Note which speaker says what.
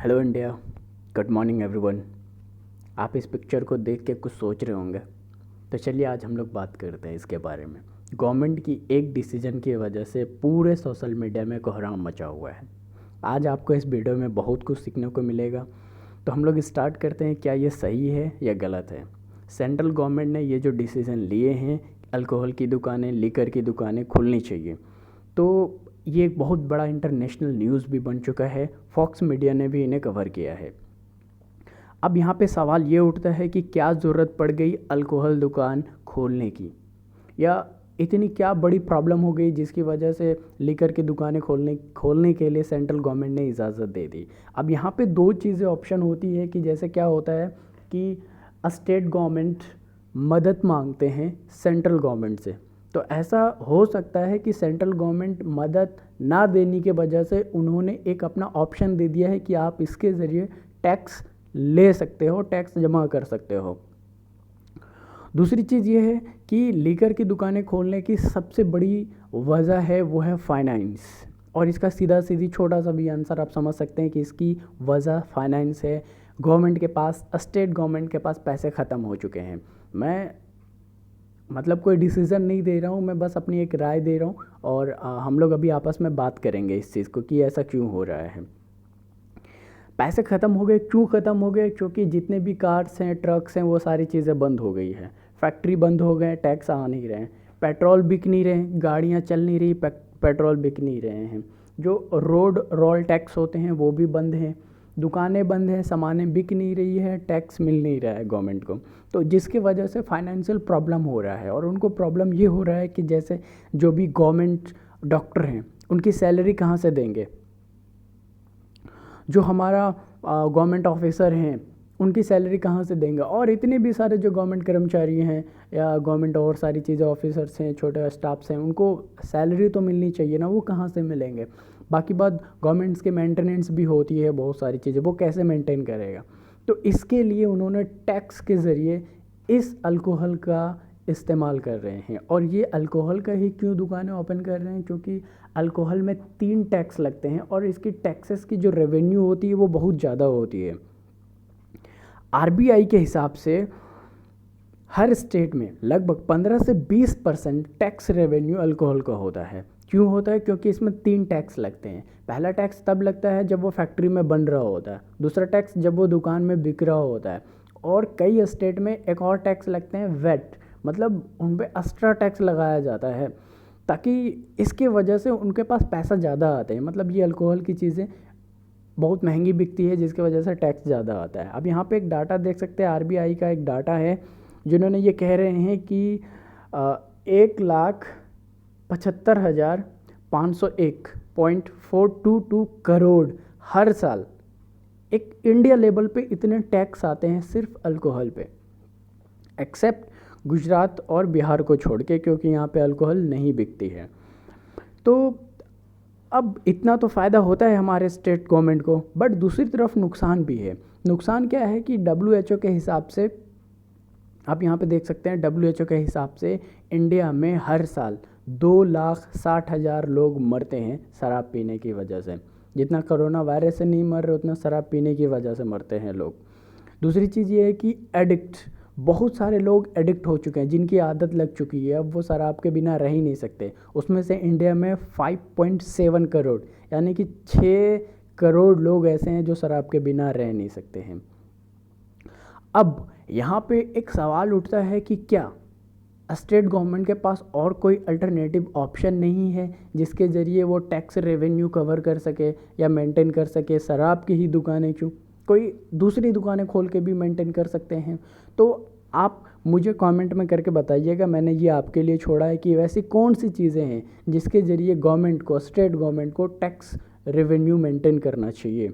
Speaker 1: Hello India, good morning everyone. आप इस picture को देख के कुछ सोच रहे होंगे, तो चलिए आज हम लोग बात करते हैं इसके बारे में। गवर्नमेंट की एक डिसीजन की वजह से पूरे सोशल मीडिया में कोहराम मचा हुआ है। आज आपको इस वीडियो में बहुत कुछ सीखने को मिलेगा। तो हम लोग स्टार्ट करते हैं, क्या ये सही है या गलत है। सेंट्रल गवर्नमेंट ने ये जो डिसीज़न लिए हैं, अल्कोहल की दुकानें, लिकर की दुकानें खुलनी चाहिए, तो ये एक बहुत बड़ा इंटरनेशनल न्यूज़ भी बन चुका है। फॉक्स मीडिया ने भी इन्हें कवर किया है। अब यहाँ पे सवाल ये उठता है कि क्या ज़रूरत पड़ गई अल्कोहल दुकान खोलने की, या इतनी क्या बड़ी प्रॉब्लम हो गई जिसकी वजह से लिकर की दुकानें खोलने के लिए सेंट्रल गवर्नमेंट ने इजाज़त दे दी। अब यहाँ पे दो चीज़ें ऑप्शन होती है कि जैसे क्या होता है कि स्टेट गवर्नमेंट मदद मांगते हैं सेंट्रल गवर्नमेंट से, तो ऐसा हो सकता है कि सेंट्रल गवर्नमेंट मदद ना देने की वजह से उन्होंने एक अपना ऑप्शन दे दिया है कि आप इसके ज़रिए टैक्स ले सकते हो, टैक्स जमा कर सकते हो। दूसरी चीज़ ये है कि लीकर की दुकानें खोलने की सबसे बड़ी वजह है वो है फाइनेंस, और इसका सीधा सीधी छोटा सा भी आंसर आप समझ सकते हैं कि इसकी वजह फाइनेंस है। गवर्नमेंट के पास, स्टेट गवर्नमेंट के पास पैसे ख़त्म हो चुके हैं। मैं मतलब कोई डिसीज़न नहीं दे रहा हूँ, मैं बस अपनी एक राय दे रहा हूँ, और हम लोग अभी आपस में बात करेंगे इस चीज़ को कि ऐसा क्यों हो रहा है। पैसे ख़त्म हो गए, क्यों ख़त्म हो गए? क्योंकि जितने भी कार्स हैं, ट्रक्स हैं, वो सारी चीज़ें बंद हो गई हैं, फैक्ट्री बंद हो गए, टैक्स आ नहीं रहे हैं, पेट्रोल बिक नहीं रहे, गाड़ियाँ चल नहीं रही, पेट्रोल बिक नहीं रहे हैं, जो रोल टैक्स होते हैं वो भी बंद हैं, दुकानें बंद हैं, सामानें बिक नहीं रही है, टैक्स मिल नहीं रहा है गवर्नमेंट को। तो जिसकी वजह से फाइनेंशियल प्रॉब्लम हो रहा है, और उनको प्रॉब्लम ये हो रहा है कि जैसे जो भी गवर्नमेंट डॉक्टर हैं उनकी सैलरी कहाँ से देंगे, जो हमारा गवर्नमेंट ऑफिसर हैं उनकी सैलरी कहाँ से देंगे, और इतने भी सारे जो गवर्नमेंट कर्मचारी हैं या गवर्नमेंट और सारी चीज़ें ऑफिसर्स हैं, छोटे स्टाफ्स हैं, उनको सैलरी तो मिलनी चाहिए ना, वो कहाँ से मिलेंगे। बाकी बात गवर्नमेंट्स के मेंटेनेंस भी होती है, बहुत सारी चीज़ें, वो कैसे मेंटेन करेगा। तो इसके लिए उन्होंने टैक्स के ज़रिए इस अल्कोहल का इस्तेमाल कर रहे हैं। और ये अल्कोहल का ही क्यों दुकानें ओपन कर रहे हैं? क्योंकि अल्कोहल में 3 टैक्स लगते हैं, और इसकी टैक्सेस की जो रेवेन्यू होती है वो बहुत ज़्यादा होती है। आरबीआई के हिसाब से हर स्टेट में लगभग 15 से 20% टैक्स रेवेन्यू अल्कोहल का होता है। क्यों होता है? क्योंकि इसमें 3 टैक्स लगते हैं। पहला टैक्स तब लगता है जब वो फैक्ट्री में बन रहा होता है, दूसरा टैक्स जब वो दुकान में बिक रहा होता है, और कई स्टेट में एक और टैक्स लगते हैं वेट, मतलब उन पर एक्स्ट्रा टैक्स लगाया जाता है, ताकि इसके वजह से उनके पास पैसा ज़्यादा आता है। मतलब ये अल्कोहल की चीज़ें बहुत महंगी बिकती है, जिसकी वजह से टैक्स ज़्यादा आता है। अब यहाँ पे एक डाटा देख सकते हैं, आरबीआई का एक डाटा है, जिन्होंने ये कह रहे हैं कि 1,75,501.422 करोड़ हर साल एक इंडिया लेवल पे इतने टैक्स आते हैं सिर्फ अल्कोहल पे, एक्सेप्ट गुजरात और बिहार को छोड़ के, क्योंकि यहाँ पे अल्कोहल नहीं बिकती है। तो अब इतना तो फ़ायदा होता है हमारे स्टेट गवर्नमेंट को, बट दूसरी तरफ नुकसान भी है। नुकसान क्या है कि WHO के हिसाब से, आप यहाँ पे देख सकते हैं, WHO के हिसाब से इंडिया में हर साल 2,60,000 लोग मरते हैं शराब पीने की वजह से। जितना कोरोना वायरस से नहीं मर रहे, उतना शराब पीने की वजह से मरते हैं लोग। दूसरी चीज़ ये है कि एडिक्ट, बहुत सारे लोग एडिक्ट हो चुके हैं, जिनकी आदत लग चुकी है, अब वो शराब के बिना रह ही नहीं सकते। उसमें से इंडिया में 5.7 करोड़, यानी कि 6 करोड़ लोग ऐसे हैं जो शराब के बिना रह नहीं सकते हैं। अब यहाँ पे एक सवाल उठता है कि क्या स्टेट गवर्नमेंट के पास और कोई अल्टरनेटिव ऑप्शन नहीं है जिसके ज़रिए वो टैक्स रेवेन्यू कवर कर सके या मेंटेन कर सके? शराब की ही दुकानें क्यों, कोई दूसरी दुकानें खोल के भी मेंटेन कर सकते हैं। तो आप मुझे कमेंट में करके बताइएगा, मैंने ये आपके लिए छोड़ा है कि वैसी कौन सी चीज़ें हैं जिसके ज़रिए गवर्नमेंट को, स्टेट गवर्नमेंट को टैक्स रेवेन्यू मेंटेन करना चाहिए।